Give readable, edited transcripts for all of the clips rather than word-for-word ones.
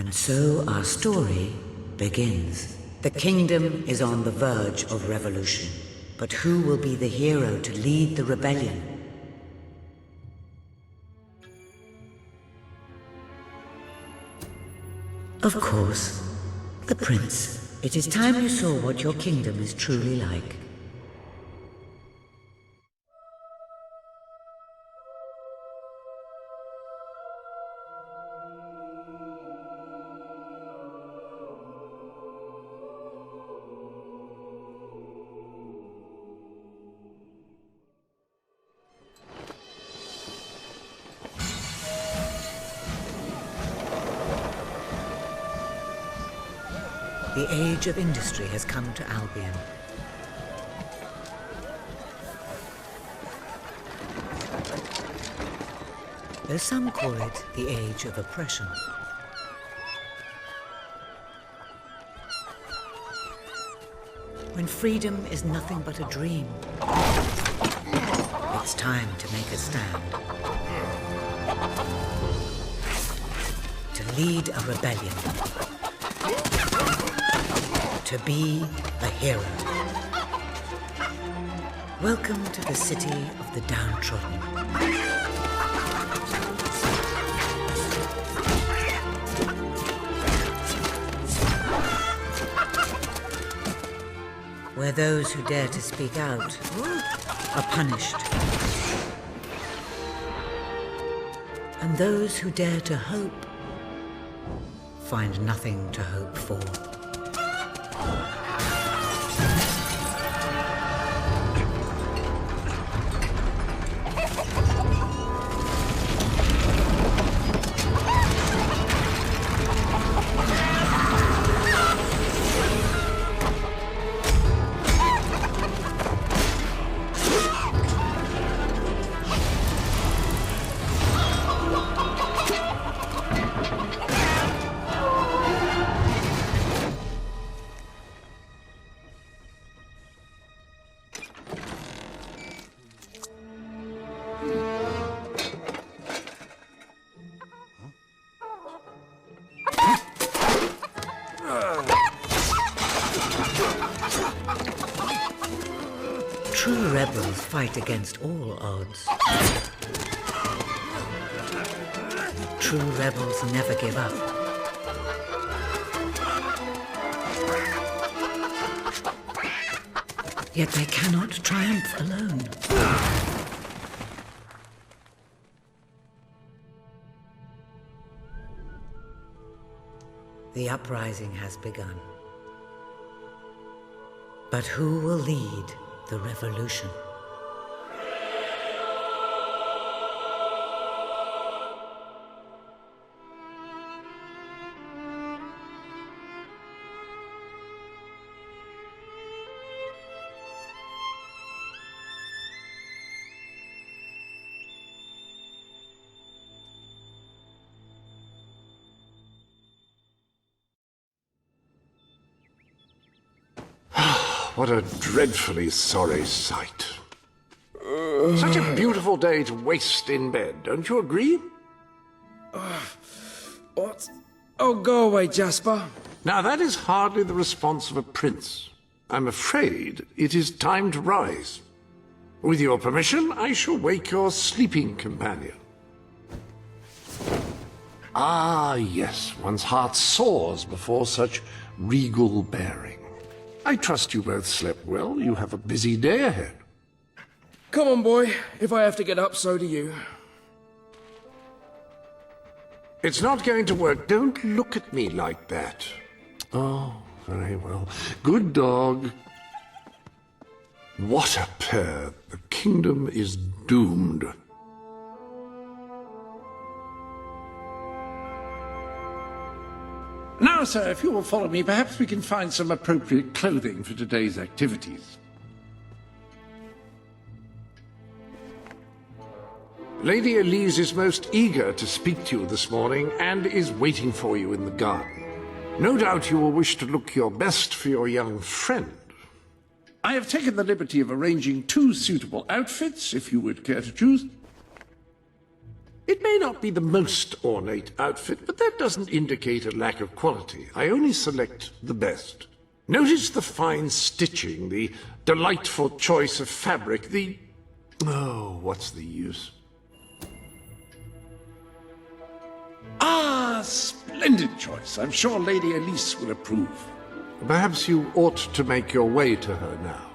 And so our story begins. The kingdom is on the verge of revolution. But who will be the hero to lead the rebellion? Of course, the prince. It is time you saw what your kingdom is truly like. The age of industry has come to Albion. Though some call it the age of oppression. When freedom is nothing but a dream, it's time to make a stand. To lead a rebellion. To be a hero. Welcome to the city of the downtrodden. Where those who dare to speak out are punished. And those who dare to hope find nothing to hope for. True rebels fight against all odds. True rebels never give up. Yet they cannot triumph alone. The uprising has begun. But who will lead the revolution? What a dreadfully sorry sight. Such a beautiful day to waste in bed, don't you agree? What? Oh, go away, Jasper. Now, that is hardly the response of a prince. I'm afraid it is time to rise. With your permission, I shall wake your sleeping companion. Ah, yes, one's heart soars before such regal bearing. I trust you both slept well. You have a busy day ahead. Come on, boy. If I have to get up, so do you. It's not going to work. Don't look at me like that. Oh, very well. Good dog. What a pair. The kingdom is doomed. Now, sir, if you will follow me, perhaps we can find some appropriate clothing for today's activities. Lady Elise is most eager to speak to you this morning and is waiting for you in the garden. No doubt you will wish to look your best for your young friend. I have taken the liberty of arranging 2 suitable outfits, if you would care to choose. It may not be the most ornate outfit, but that doesn't indicate a lack of quality. I only select the best. Notice the fine stitching, the delightful choice of fabric, the... Oh, what's the use? Ah, splendid choice. I'm sure Lady Elise will approve. Perhaps you ought to make your way to her now.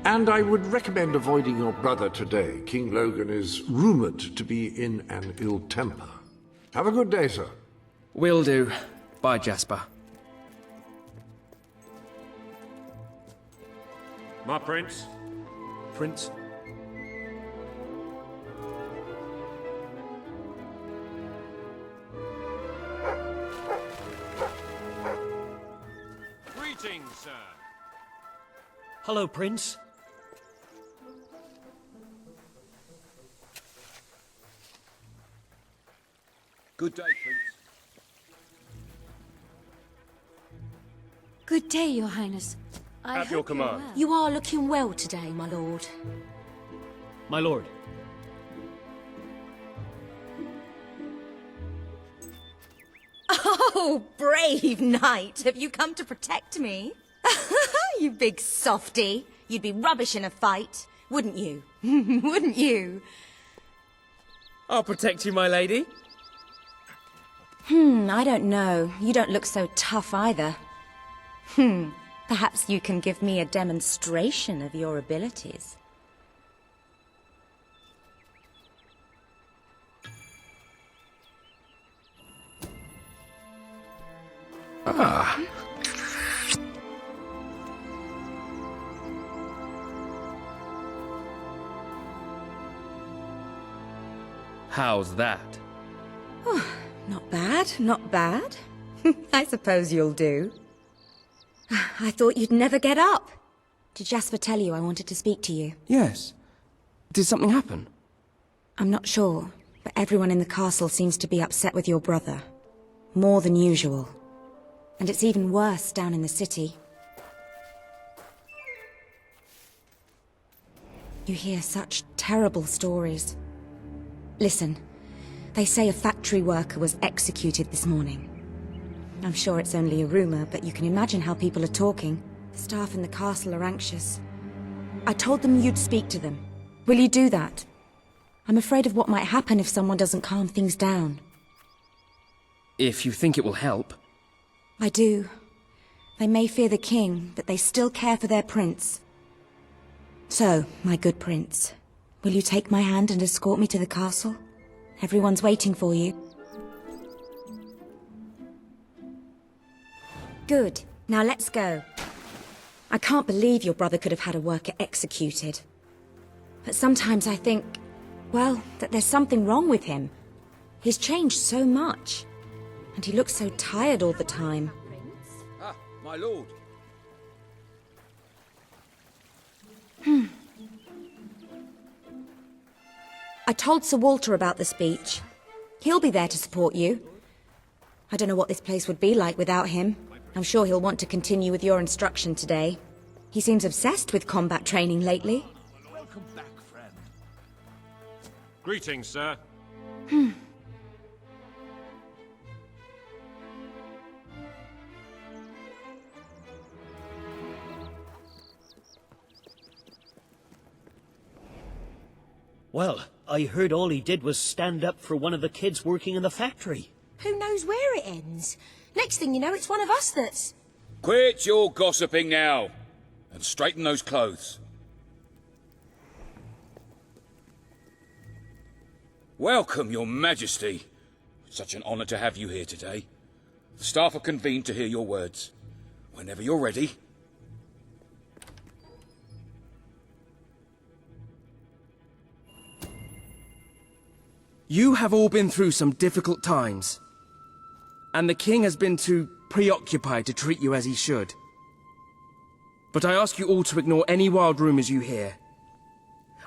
And I would recommend avoiding your brother today. King Logan is rumored to be in an ill temper. Have a good day, sir. Will do. Bye, Jasper. My prince. Prince? Greetings, sir. Hello, Prince. Good day, prince. Good day, Your Highness. At your command. You are looking well today, my lord. My lord. Oh, brave knight. Have you come to protect me? You big softy. You'd be rubbish in a fight, wouldn't you? Wouldn't you? I'll protect you, my lady. I don't know. You don't look so tough either. Perhaps you can give me a demonstration of your abilities. How's that? Not bad, not bad. I suppose you'll do. I thought you'd never get up. Did Jasper tell you I wanted to speak to you? Yes. Did something happen? I'm not sure, but everyone in the castle seems to be upset with your brother. More than usual. And it's even worse down in the city. You hear such terrible stories. Listen, they say a factory worker was executed this morning. I'm sure it's only a rumor, but you can imagine how people are talking. The staff in the castle are anxious. I told them you'd speak to them. Will you do that? I'm afraid of what might happen if someone doesn't calm things down. If you think it will help. I do. They may fear the king, but they still care for their prince. So, my good prince, will you take my hand and escort me to the castle? Everyone's waiting for you. Good. Now let's go. I can't believe your brother could have had a worker executed. But sometimes I think, well, that there's something wrong with him. He's changed so much. And he looks so tired all the time. Ah, my lord. I told Sir Walter about the speech. He'll be there to support you. I don't know what this place would be like without him. I'm sure he'll want to continue with your instruction today. He seems obsessed with combat training lately. Welcome back, friend. Greetings, sir. Well, I heard all he did was stand up for one of the kids working in the factory. Who knows where it ends? Next thing you know, it's one of us that's... Quit your gossiping now, and straighten those clothes. Welcome, Your Majesty. Such an honor to have you here today. The staff are convened to hear your words. Whenever you're ready. You have all been through some difficult times. And the king has been too preoccupied to treat you as he should. But I ask you all to ignore any wild rumors you hear.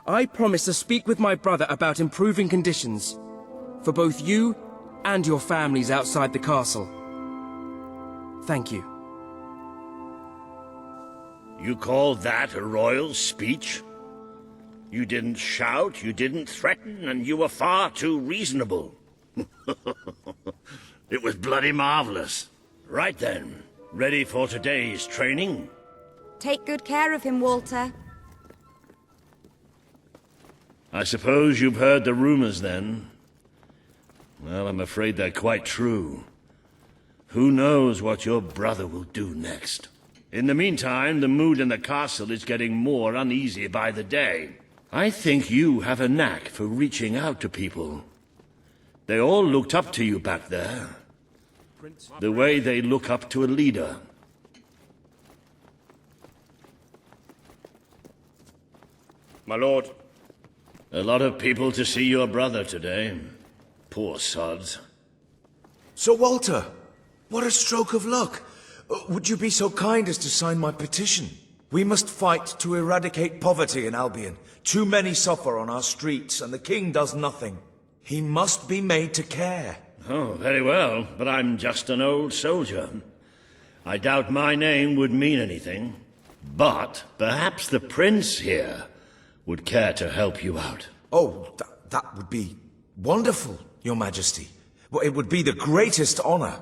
I promise to speak with my brother about improving conditions for both you and your families outside the castle. Thank you. You call that a royal speech? You didn't shout, you didn't threaten, and you were far too reasonable. It was bloody marvelous. Right then, ready for today's training? Take good care of him, Walter. I suppose you've heard the rumors then? Well, I'm afraid they're quite true. Who knows what your brother will do next? In the meantime, the mood in the castle is getting more uneasy by the day. I think you have a knack for reaching out to people. They all looked up to you back there. The way they look up to a leader. My lord. A lot of people to see your brother today. Poor sods. Sir Walter, what a stroke of luck. Would you be so kind as to sign my petition? We must fight to eradicate poverty in Albion. Too many suffer on our streets, and the king does nothing. He must be made to care. Oh, very well, but I'm just an old soldier. I doubt my name would mean anything. But perhaps the prince here would care to help you out. Oh, that would be wonderful, Your Majesty. Well, it would be the greatest honor.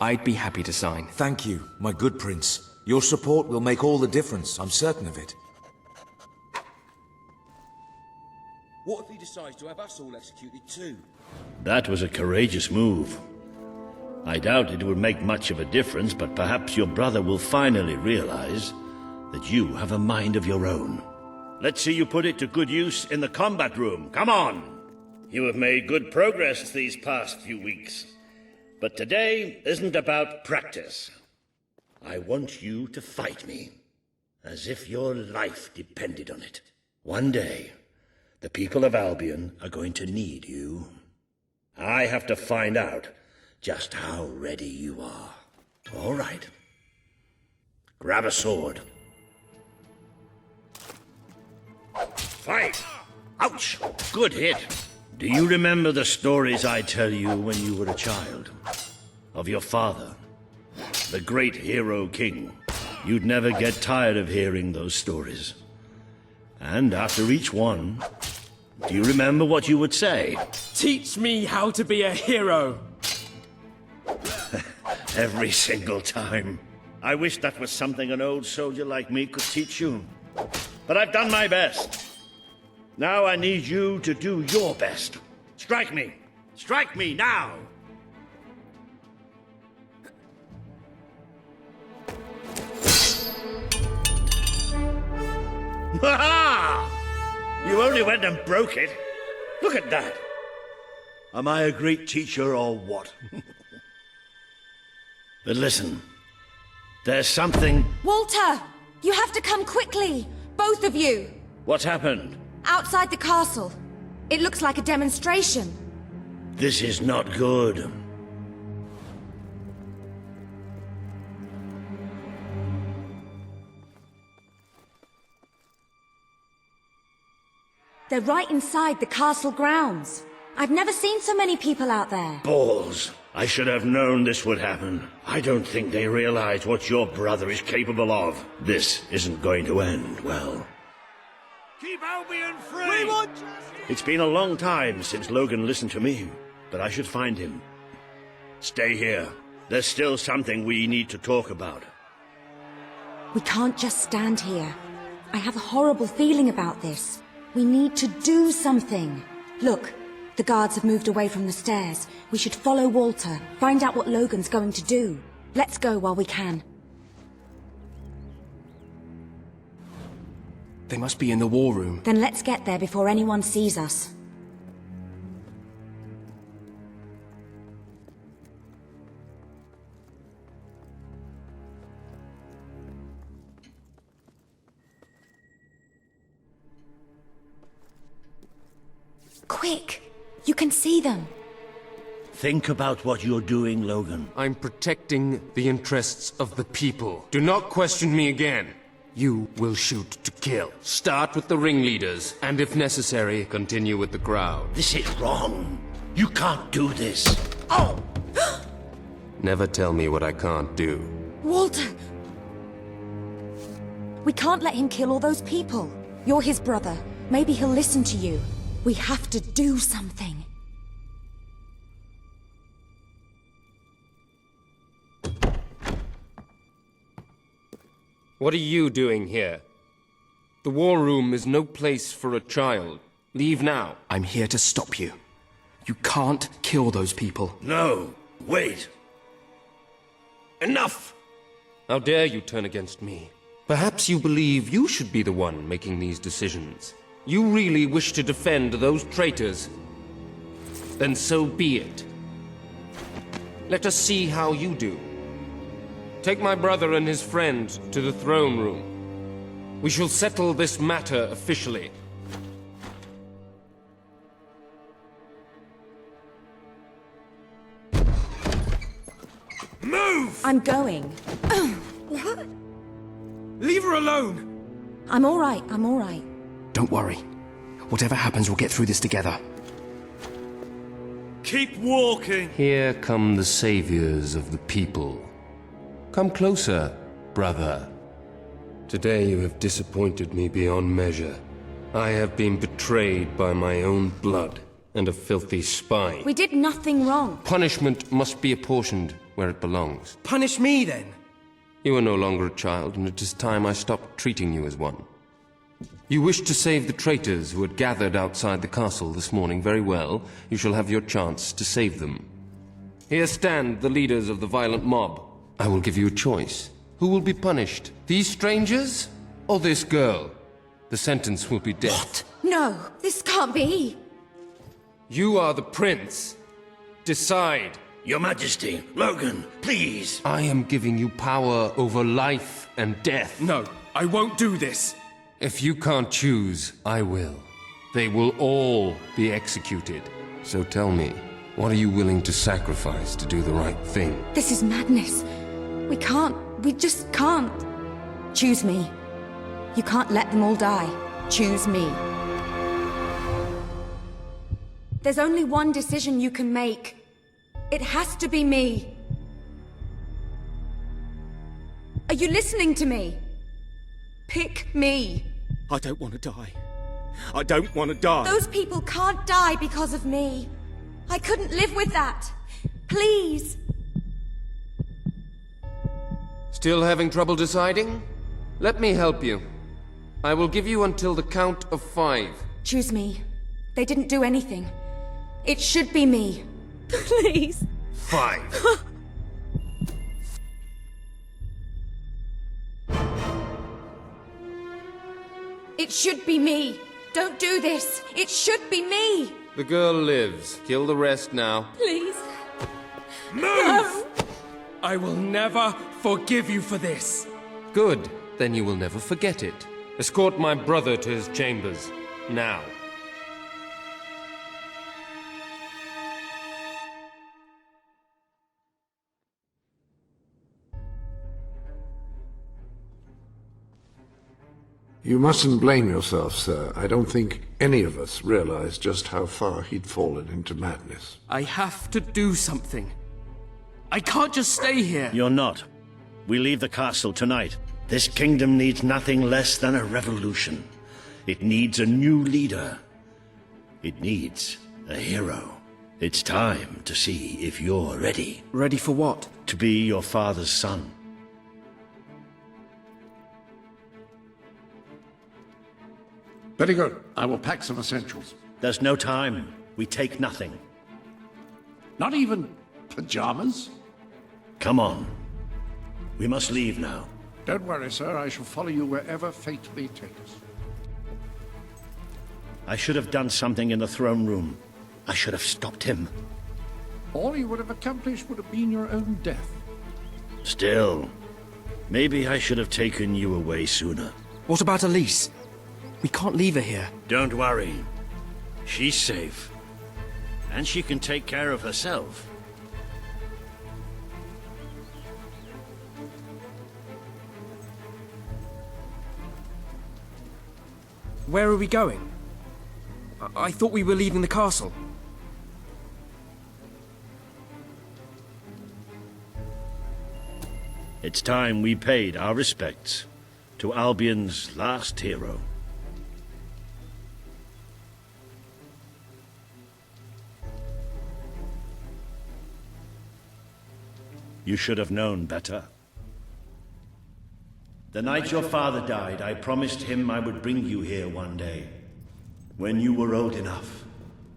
I'd be happy to sign. Thank you, my good prince. Your support will make all the difference, I'm certain of it. What if he decides to have us all executed too? That was a courageous move. I doubt it would make much of a difference, but perhaps your brother will finally realize that you have a mind of your own. Let's see you put it to good use in the combat room. Come on! You have made good progress these past few weeks. But today isn't about practice. I want you to fight me, as if your life depended on it. One day, the people of Albion are going to need you. I have to find out just how ready you are. All right. Grab a sword. Fight! Ouch! Good hit. Do you remember the stories I tell you when you were a child? Of your father, the great hero king. You'd never get tired of hearing those stories. And after each one, do you remember what you would say? Teach me how to be a hero! Every single time. I wish that was something an old soldier like me could teach you. But I've done my best. Now I need you to do your best. Strike me! Strike me now! Ha-ha! You only went and broke it. Look at that. Am I a great teacher or what? But listen, there's something... Walter! You have to come quickly! Both of you! What's happened? Outside the castle. It looks like a demonstration. This is not good. They're right inside the castle grounds. I've never seen so many people out there. Balls. I should have known this would happen. I don't think they realize what your brother is capable of. This isn't going to end well. Keep Albion free! We want justice! It's been a long time since Logan listened to me, but I should find him. Stay here. There's still something we need to talk about. We can't just stand here. I have a horrible feeling about this. We need to do something. Look, the guards have moved away from the stairs. We should follow Walter, find out what Logan's going to do. Let's go while we can. They must be in the war room. Then let's get there before anyone sees us. Quick! You can see them. Think about what you're doing, Logan. I'm protecting the interests of the people. Do not question me again. You will shoot to kill. Start with the ringleaders, and if necessary, continue with the crowd. This is wrong. You can't do this. Oh! Never tell me what I can't do. Walter! We can't let him kill all those people. You're his brother. Maybe he'll listen to you. We have to do something. What are you doing here? The war room is no place for a child. Leave now. I'm here to stop you. You can't kill those people. No, wait. Enough! How dare you turn against me? Perhaps you believe you should be the one making these decisions. You really wish to defend those traitors? Then so be it. Let us see how you do. Take my brother and his friend to the throne room. We shall settle this matter officially. Move! I'm going. What? Leave her alone! I'm all right, I'm all right. Don't worry. Whatever happens, we'll get through this together. Keep walking! Here come the saviors of the people. Come closer, brother. Today you have disappointed me beyond measure. I have been betrayed by my own blood and a filthy spy. We did nothing wrong. Punishment must be apportioned where it belongs. Punish me, then. You are no longer a child, and it is time I stopped treating you as one. You wish to save the traitors who had gathered outside the castle this morning. Very well. You shall have your chance to save them. Here stand the leaders of the violent mob. I will give you a choice. Who will be punished? These strangers or this girl? The sentence will be death. What? No, this can't be. You are the prince. Decide. Your Majesty, Logan, please. I am giving you power over life and death. No, I won't do this. If you can't choose, I will. They will all be executed. So tell me, what are you willing to sacrifice to do the right thing? This is madness. We just can't. Choose me. You can't let them all die. Choose me. There's only one decision you can make. It has to be me. Are you listening to me? Pick me. I don't want to die. I don't want to die. Those people can't die because of me. I couldn't live with that. Please. Still having trouble deciding? Let me help you. I will give you until the count of 5. Choose me. They didn't do anything. It should be me. Please. 5. It should be me. Don't do this. It should be me. The girl lives. Kill the rest now. Please. Move! No. I will never forgive you for this. Good. Then you will never forget it. Escort my brother to his chambers. Now. You mustn't blame yourself, sir. I don't think any of us realized just how far he'd fallen into madness. I have to do something. I can't just stay here. You're not. We leave the castle tonight. This kingdom needs nothing less than a revolution. It needs a new leader. It needs a hero. It's time to see if you're ready. Ready for what? To be your father's son. Very good. I will pack some essentials. There's no time. We take nothing. Not even pajamas? Come on. We must leave now. Don't worry, sir. I shall follow you wherever fate may take us. I should have done something in the throne room. I should have stopped him. All you would have accomplished would have been your own death. Still, maybe I should have taken you away sooner. What about Elise? We can't leave her here. Don't worry. She's safe. And she can take care of herself. Where are we going? I thought we were leaving the castle. It's time we paid our respects. to Albion's last hero. You should have known better. The night your father died, I promised him I would bring you here one day, when you were old enough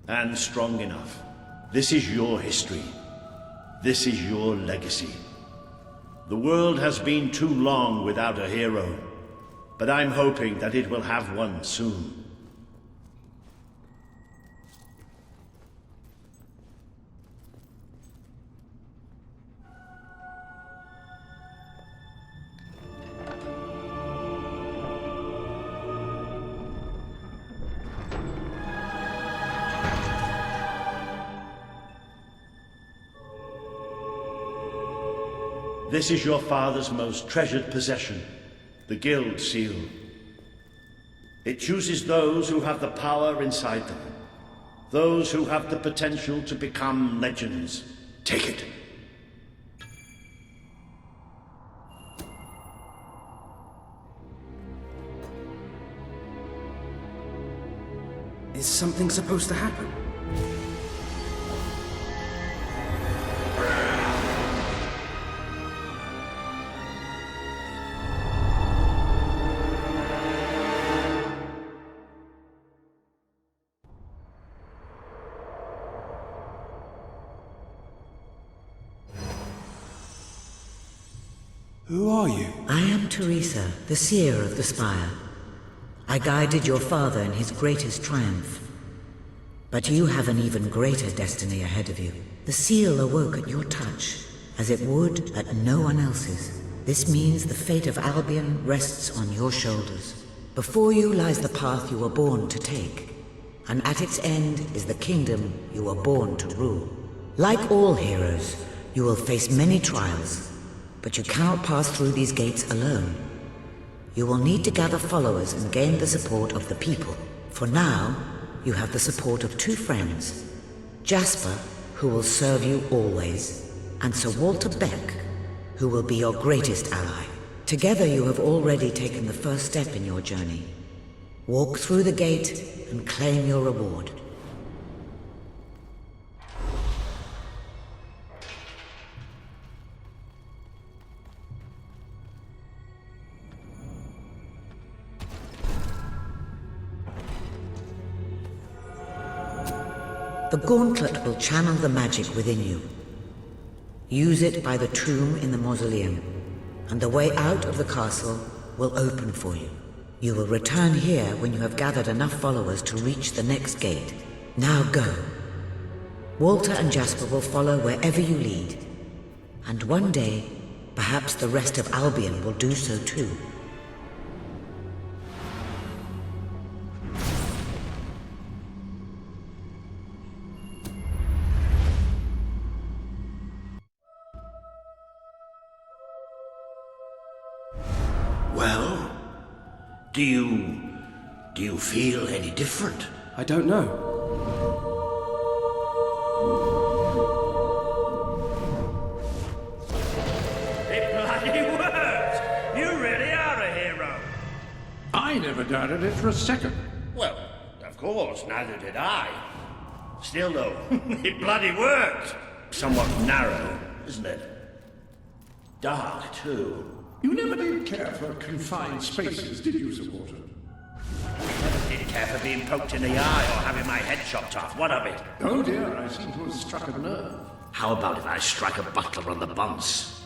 and strong enough. This is your history. This is your legacy. The world has been too long without a hero, but I'm hoping that it will have one soon. This is your father's most treasured possession, the Guild Seal. It chooses those who have the power inside them, those who have the potential to become legends. Take it. Is something supposed to happen? Who are you? I am Teresa, the seer of the spire. I guided your father in his greatest triumph. But you have an even greater destiny ahead of you. The seal awoke at your touch, as it would at no one else's. This means the fate of Albion rests on your shoulders. Before you lies the path you were born to take, and at its end is the kingdom you were born to rule. Like all heroes, you will face many trials, but you cannot pass through these gates alone. You will need to gather followers and gain the support of the people. For now, you have the support of two friends. Jasper, who will serve you always, and Sir Walter Beck, who will be your greatest ally. Together you have already taken the first step in your journey. Walk through the gate and claim your reward. The gauntlet will channel the magic within you. Use it by the tomb in the mausoleum, and the way out of the castle will open for you. You will return here when you have gathered enough followers to reach the next gate. Now go. Walter and Jasper will follow wherever you lead, and one day, perhaps the rest of Albion will do so too. Well, do you feel any different? I don't know. It bloody worked! You really are a hero. I never doubted it for a second. Well, of course, neither did I. Still though, it bloody worked. Somewhat narrow, isn't it? Dark, too. You never did care for confined spaces, did you, Sir Walter? Never did care for being poked in the eye or having my head chopped off. What of it? Oh dear, I seem to have struck a nerve. How about if I strike a butler on the buns?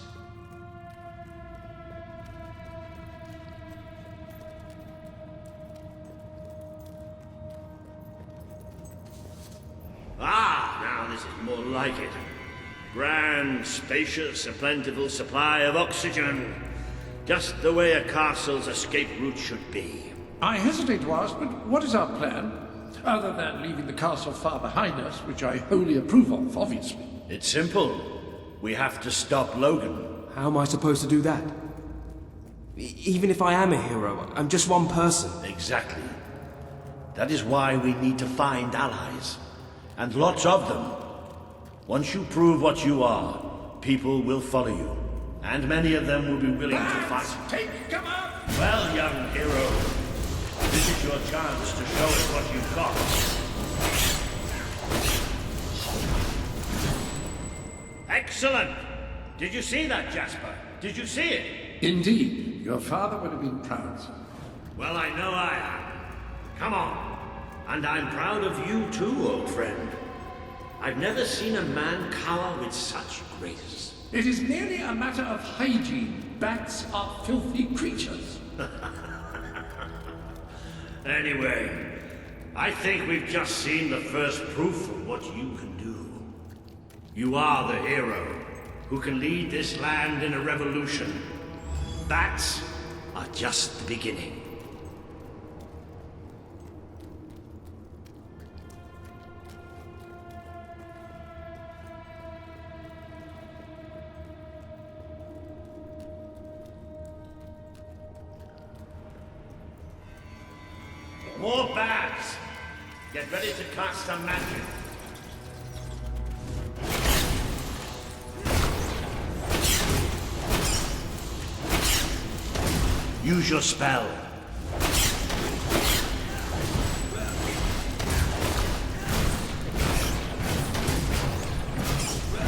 Ah, now this is more like it. Grand, spacious, a plentiful supply of oxygen. Just the way a castle's escape route should be. I hesitate to ask, but what is our plan? Other than leaving the castle far behind us, which I wholly approve of, obviously. It's simple. We have to stop Logan. How am I supposed to do that? Even if I am a hero, I'm just one person. Exactly. That is why we need to find allies. And lots of them. Once you prove what you are, people will follow you. And many of them will be willing to fight. Take cover! Well, young hero, this is your chance to show us what you've got. Excellent! Did you see that, Jasper? Did you see it? Indeed. Your father would have been proud, sir. Well, I know I am. Come on. And I'm proud of you too, old friend. I've never seen a man cower with such grace. It is merely a matter of hygiene. Bats are filthy creatures. Anyway, I think we've just seen the first proof of what you can do. You are the hero who can lead this land in a revolution. Bats are just the beginning. More bats! Get ready to cast some magic. Use your spell.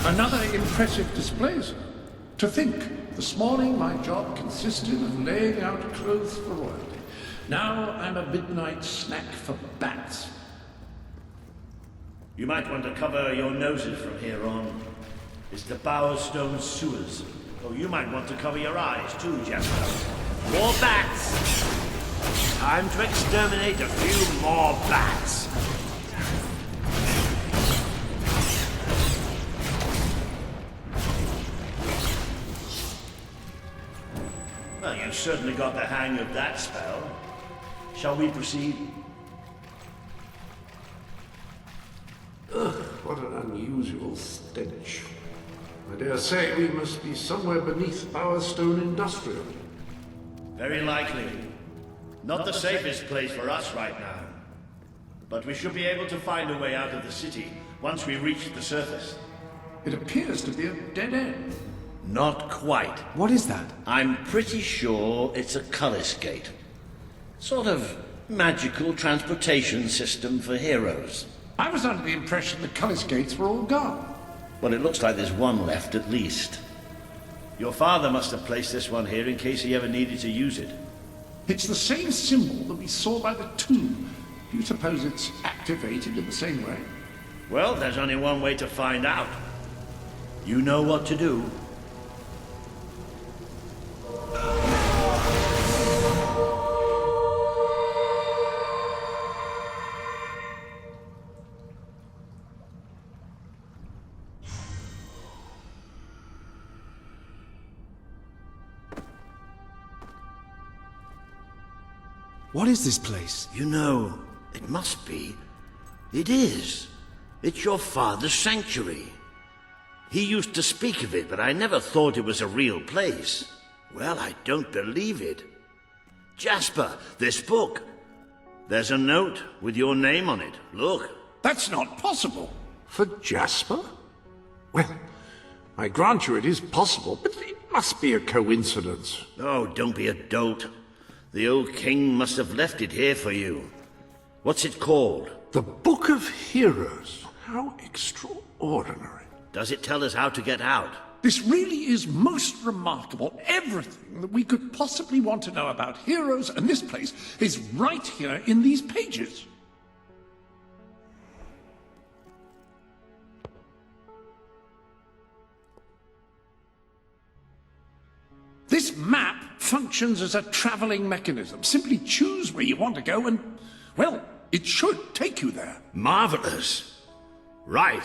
Another impressive display, sir. To think, this morning my job consisted of laying out clothes for royalty. Now I'm a midnight snack for bats. You might want to cover your noses from here on. It's the Bowerstone sewers. Oh, you might want to cover your eyes too, Jasper. More bats! Time to exterminate a few more bats. Well, you've certainly got the hang of that spell. Shall we proceed? Ugh, what an unusual stench. I dare say we must be somewhere beneath Bowerstone Industrial. Very likely. Not the safest place for us right now. But we should be able to find a way out of the city once we reach the surface. It appears to be a dead end. Not quite. What is that? I'm pretty sure it's a cullis gate. Sort of magical transportation system for heroes. I was under the impression the Cullis gates were all gone. Well, it looks like there's one left at least. Your father must have placed this one here in case he ever needed to use it. It's the same symbol that we saw by the tomb. Do you suppose it's activated in the same way? Well, there's only one way to find out. You know what to do. What is this place? You know, it must be. It is. It's your father's sanctuary. He used to speak of it, but I never thought it was a real place. Well, I don't believe it. Jasper, this book. There's a note with your name on it. Look. That's not possible. For Jasper? Well, I grant you it is possible, but it must be a coincidence. Oh, don't be a dolt. The old king must have left it here for you. What's it called? The Book of Heroes. How extraordinary. Does it tell us how to get out? This really is most remarkable. Everything that we could possibly want to know about heroes and this place is right here in these pages. This map functions as a traveling mechanism. Simply choose where you want to go and, well, it should take you there. Marvelous. Right.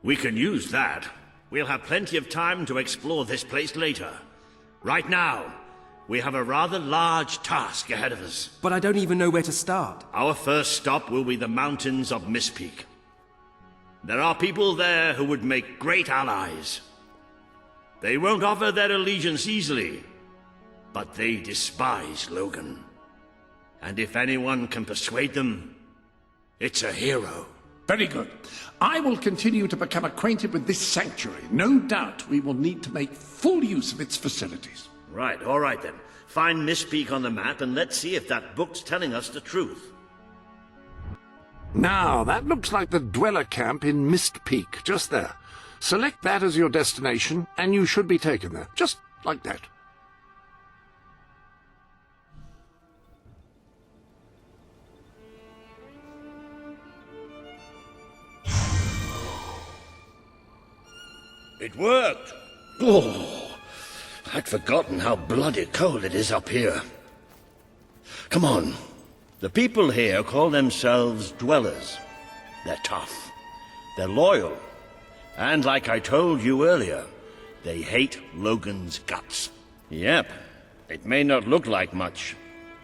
We can use that. We'll have plenty of time to explore this place later. Right now, we have a rather large task ahead of us. But I don't even know where to start. Our first stop will be the mountains of Mistpeak. There are people there who would make great allies. They won't offer their allegiance easily, but they despise Logan. And if anyone can persuade them, it's a hero. Very good. I will continue to become acquainted with this sanctuary. No doubt we will need to make full use of its facilities. Right, all right then. Find Miss Peak on the map and let's see if that book's telling us the truth. Now, that looks like the Dweller camp in Mist Peak, just there. Select that as your destination, and you should be taken there, just like that. It worked! Oh, I'd forgotten how bloody cold it is up here. Come on. The people here call themselves Dwellers. They're tough. They're loyal. And like I told you earlier, they hate Logan's guts. Yep. It may not look like much,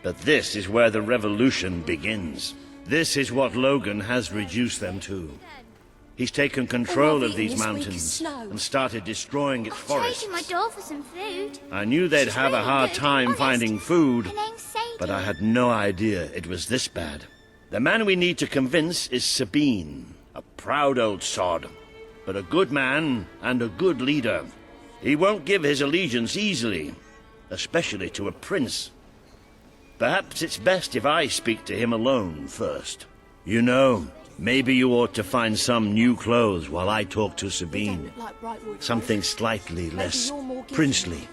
but this is where the revolution begins. This is what Logan has reduced them to. He's taken control of these mountains and started destroying its forests. I'm trading my doll for some food. I knew they'd have a hard time finding food, Her name's Sadie. but I had no idea it was this bad. The man we need to convince is Sabine, a proud old sod, but a good man and a good leader. He won't give his allegiance easily, especially to a prince. Perhaps it's best if I speak to him alone first. You know, maybe you ought to find some new clothes while I talk to Sabine. Something slightly less princely.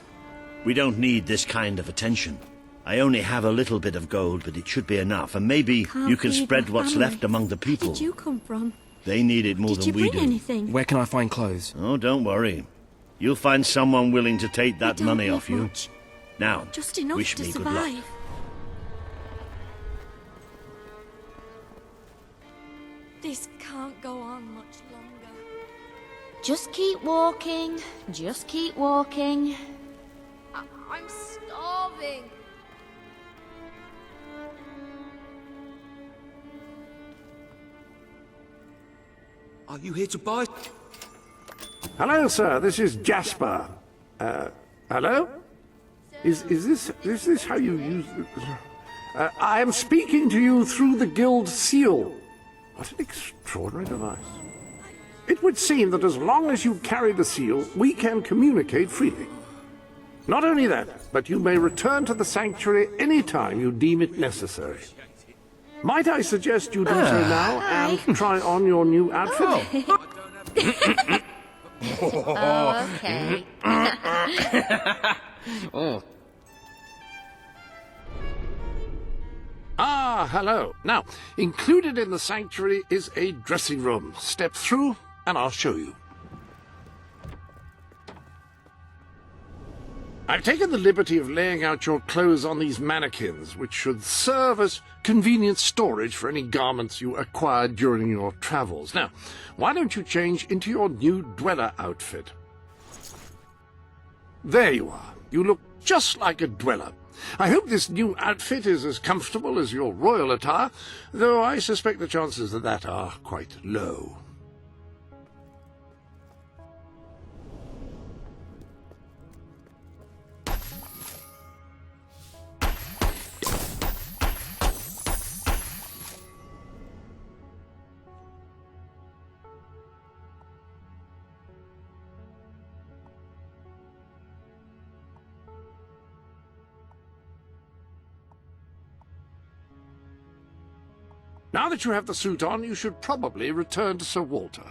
We don't need this kind of attention. I only have a little bit of gold, but it should be enough, and maybe you can spread what's left among the people. Where did you come from? They need it more than we do. Did you bring anything? Where can I find clothes? Oh, don't worry. You'll find someone willing to take that money off you. Much. Now, Just enough wish to me good survive. luck. This can't go on much longer. Just keep walking. Just keep walking. I'm starving. Are you here to buy? Hello, sir. This is Jasper. Hello? Is this how you use it? I am speaking to you through the guild seal. What an extraordinary device. It would seem that as long as you carry the seal, we can communicate freely. Not only that, but you may return to the sanctuary any time you deem it necessary. Might I suggest you do so now and try on your new outfit? Oh, okay. Ah, hello. Now, included in the sanctuary is a dressing room. Step through and I'll show you. I've taken the liberty of laying out your clothes on these mannequins, which should serve as convenient storage for any garments you acquired during your travels. Now, why don't you change into your new Dweller outfit? There you are. You look just like a Dweller. I hope this new outfit is as comfortable as your royal attire, though I suspect the chances of that are quite low. Now that you have the suit on, you should probably return to Sir Walter.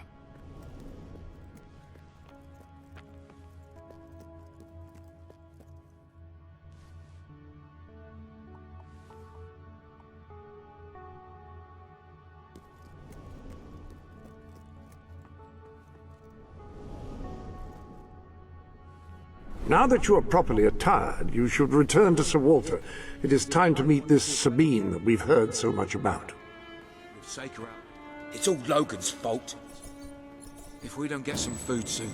Now that you are properly attired, you should return to Sir Walter. It is time to meet this Sabine that we've heard so much about. It's all Logan's fault. If we don't get some food soon,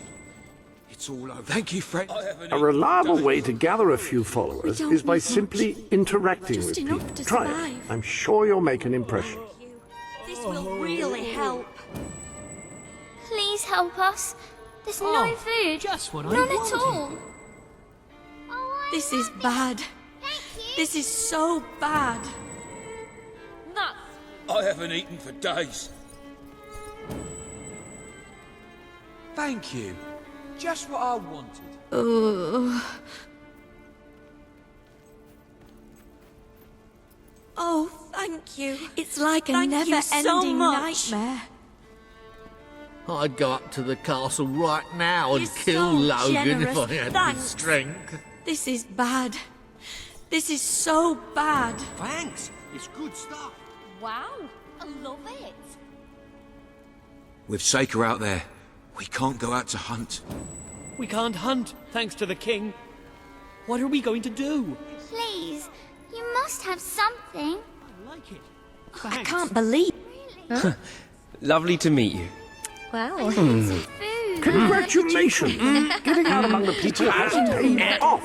it's all over. Thank you, friend. A reliable way to gather a few followers is by simply interacting with people. Try it. I'm sure you'll make an impression. This will really help. Please help us. There's no food. Just what I None wanted. at all. This is bad. This is so bad. Nuts. I haven't eaten for days. Thank you. Just what I wanted. Oh, thank you. It's like a Thank you never-ending so much. nightmare. I'd go up to the castle right now and You're kill so Logan if generous. I had the Thanks. strength. This is bad. This is so bad. Thanks. It's good stuff. Wow, I love it. With Saker out there, we can't go out to hunt. We can't hunt, thanks to the king. What are we going to do? Please, you must have something. I like it. I can't believe. Really? Lovely to meet you. Well, Hmm. food. Congratulations! Getting out among the people has paid off.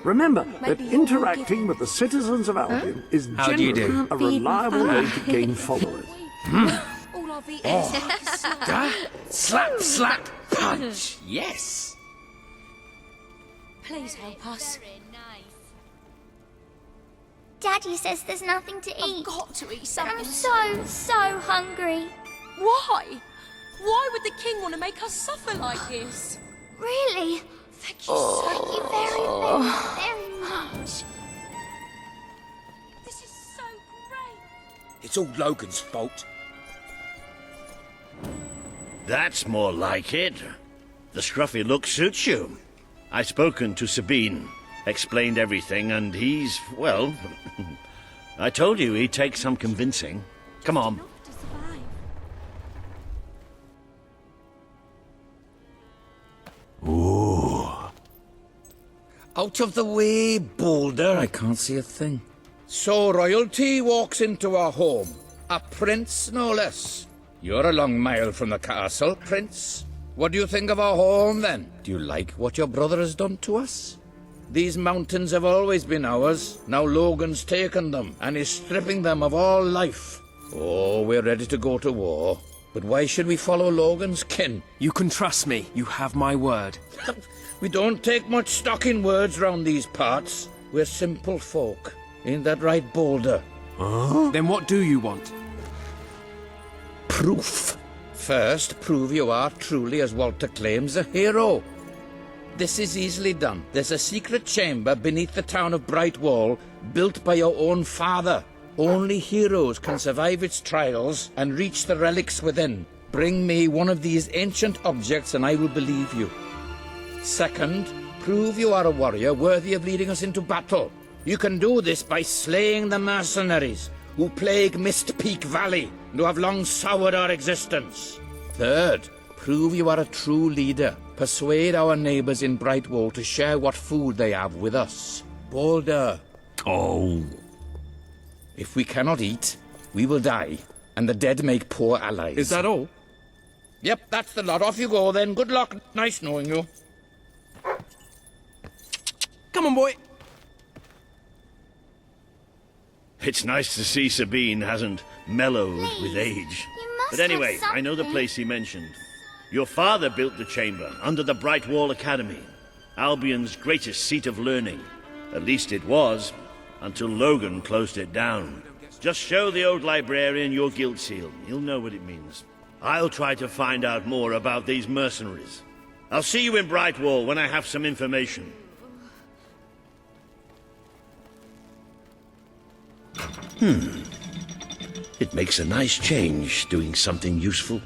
Remember that interacting with the citizens of Albion is How do you do? generally a reliable way to gain followers. All I've eaten is Slap, slap, punch. Yes. Please help us. Very nice. Daddy says there's nothing to I've eat. got to eat I'm something. so hungry. Why? Why would the king want to make us suffer like this? Really? Thank you Thank you very much. This is so great. It's all Logan's fault. That's more like it. The scruffy look suits you. I've spoken to Sabine, explained everything, and he's, well, I told you he'd take some convincing. Come on. To survive. Out of the way, Boulder. I can't see a thing. So royalty walks into our home. A prince, no less. You're a long mile from the castle, Prince. What do you think of our home, then? Do you like what your brother has done to us? These mountains have always been ours. Now Logan's taken them, and is stripping them of all life. Oh, we're ready to go to war. But why should we follow Logan's kin? You can trust me. You have my word. We don't take much stock in words round these parts. We're simple folk. Ain't that right, Boulder? Then what do you want? Proof. First, prove you are truly, as Walter claims, a hero. This is easily done. There's a secret chamber beneath the town of Brightwall, built by your own father. Only heroes can survive its trials and reach the relics within. Bring me one of these ancient objects and I will believe you. Second, prove you are a warrior worthy of leading us into battle. You can do this by slaying the mercenaries who plague Mist Peak Valley and who have long soured our existence. Third, prove you are a true leader. Persuade our neighbors in Brightwall to share what food they have with us. Boulder. Oh. If we cannot eat, we will die, and the dead make poor allies. Is that all? Yep, that's the lot. Off you go then. Good luck. Nice knowing you. Come on, boy. It's nice to see Sabine hasn't mellowed with Please, age. you must But anyway, have I know the something. place he mentioned. Your father built the chamber under the Brightwall Academy, Albion's greatest seat of learning. At least it was, until Logan closed it down. Just show the old librarian your guild seal. He'll know what it means. I'll try to find out more about these mercenaries. I'll see you in Brightwall when I have some information. It makes a nice change doing something useful.